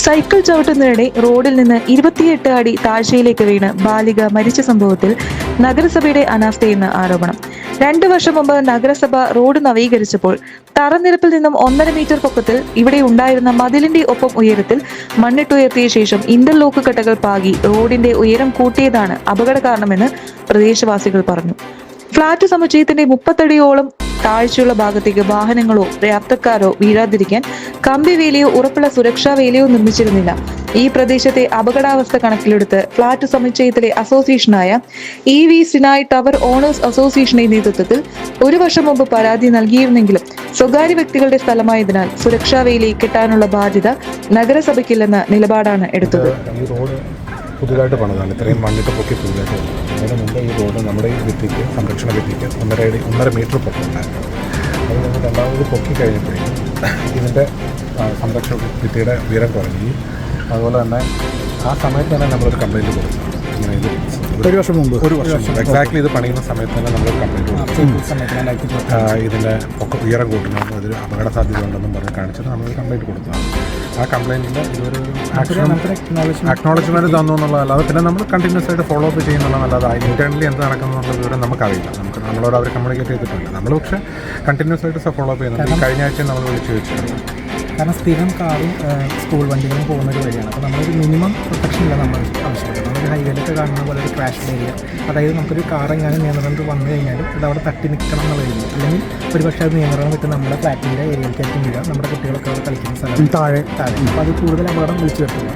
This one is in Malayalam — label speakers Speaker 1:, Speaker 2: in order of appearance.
Speaker 1: സൈക്കിൾ ചവിട്ടുന്നതിനിടെ റോഡിൽ നിന്ന് 28 അടി താഴ്ചയിലേക്ക് വീണ് ബാലിക മരിച്ച സംഭവത്തിൽ നഗരസഭയുടെ അനാസ്ഥയെന്ന് ആരോപണം. 2 വർഷം മുമ്പ് നഗരസഭ റോഡ് നവീകരിച്ചപ്പോൾ തറനിരപ്പിൽ നിന്നും 1.5 മീറ്റർ പൊക്കത്തിൽ ഇവിടെ ഉണ്ടായിരുന്ന മതിലിന്റെ ഒപ്പം ഉയരത്തിൽ മണ്ണിട്ടുയർത്തിയ ശേഷം ഇന്റർലോക്ക് കട്ടകൾ പാകി റോഡിന്റെ ഉയരം കൂട്ടിയതാണ് അപകട കാരണമെന്ന് പ്രദേശവാസികൾ പറഞ്ഞു. ഫ്ളാറ്റ് സമുച്ചയത്തിന്റെ 30 അടിയോളം താഴ്ചയുള്ള ഭാഗത്തേക്ക് വാഹനങ്ങളോ യാത്രക്കാരോ വീഴാതിരിക്കാൻ കമ്പിവേലിയോ ഉറപ്പുള്ള സുരക്ഷാ വേലിയോ നിർമ്മിച്ചിരുന്നില്ല. ഈ പ്രദേശത്തെ അപകടാവസ്ഥ കണക്കിലെടുത്ത് ഫ്ളാറ്റ് സമുച്ചയത്തിലെ അസോസിയേഷനായ EV സിനായ് ടവർ ഓണേഴ്സ് അസോസിയേഷന്റെ നേതൃത്വത്തിൽ 1 വർഷം മുമ്പ് പരാതി നൽകിയിരുന്നെങ്കിലും സ്വകാര്യ വ്യക്തികളുടെ സ്ഥലമായതിനാൽ സുരക്ഷാ വേലി കെട്ടാനുള്ള ബാധ്യത നഗരസഭയ്ക്കില്ലെന്ന നിലപാടാണ് എടുത്തത്.
Speaker 2: പുതുതായിട്ട് പണിതാണ്. ഇത്രയും മണ്ണിട്ട് പൊക്കി പുതുതായിട്ട് വന്നത്. അതിന് മുമ്പ് ഈ റോഡ് നമ്മുടെ ഈ ഭിത്തിക്ക് സംരക്ഷണ ഭിത്തിക്ക് 1.5 മീറ്റർ പൊക്കമുണ്ടായിരുന്നു. അത് നമ്മൾ രണ്ടാമത് പൊക്കി കഴിഞ്ഞപ്പോഴേക്കും ഇതിൻ്റെ സംരക്ഷണ ഭിത്തിയുടെ ഉയരം കുറഞ്ഞു. അതുപോലെ തന്നെ ആ സമയത്ത് തന്നെ നമ്മളൊരു കംപ്ലയിൻറ്റ് കൊടുത്തു. ഇങ്ങനെ ഇത് ഒരു വർഷം മുമ്പ് എക്സാക്ട്ലി ഇത് പണിയുന്ന സമയത്ത് തന്നെ നമ്മളൊരു കംപ്ലയിൻറ്റ് കൊടുത്തു. ഇതിൻ്റെ ഉയരം കൂട്ടുന്നതും അതിൽ അപകട സാധ്യത ഉണ്ടെന്നും പറഞ്ഞ് കാണിച്ചിട്ട് നമ്മളൊരു കംപ്ലയിൻറ്റ് കൊടുത്തതാണ്. ആ കംപ്ലയിൻറ്റിൻ്റെ ഇതൊരു അക്നോളജ്മെൻറ്റ് തന്നു എന്നുള്ളതല്ലാതെ പിന്നെ നമ്മൾ കണ്ടിന്യൂസ് ആയിട്ട് ഫോളോ അപ്പ് ചെയ്യുന്നുള്ളതല്ലാതെ ഇൻറ്റേർണലി എന്ത് നടക്കുന്നുള്ള വിവരം നമുക്കറിയില്ല. നമ്മളോട് അവർ കമ്മ്യൂണിക്കേറ്റ് ചെയ്തിട്ടില്ല. നമ്മൾ പക്ഷേ കണ്ടിന്യൂസ് ആയിട്ട് ഫോളോ അപ്പ് ചെയ്യുന്നുണ്ട്. കഴിഞ്ഞ ആഴ്ച നമ്മൾ വിളിച്ച് ചോദിച്ചിട്ടുണ്ട്.
Speaker 3: കാരണം സ്ഥിരം കാറും സ്കൂൾ വണ്ടികളും പോകുന്നൊരു വഴിയാണ്. അപ്പോൾ നമ്മളൊരു മിനിമം പ്രൊട്ടക്ഷൻ ഇല്ല നമ്മൾ ആവശ്യപ്പെടുന്നത്. നമുക്ക് ഹൈവേയിലൊക്കെ കാണുന്ന പോലെ ഒരു ക്രാഷ് ഏരിയ, അതായത് നമുക്കൊരു കാർ എങ്ങനെ നിയന്ത്രണത്തിൽ വന്നു കഴിഞ്ഞാലും അത് അവിടെ തട്ടി നിൽക്കണം എന്നുള്ള ഏരിയ, അല്ലെങ്കിൽ ഒരുപക്ഷെ അത് നിയന്ത്രണം വിട്ട് നമ്മുടെ ഫ്ലാറ്റിൻ്റെ ഏരിയയിലേക്കായിരിക്കും വീഴുക. നമ്മുടെ കുട്ടികളൊക്കെ അവിടെ കളിക്കുന്ന സ്ഥലം താഴെ. അപ്പോൾ അത് കൂടുതൽ അപകടം വിളിച്ചു വരുത്തുന്നു.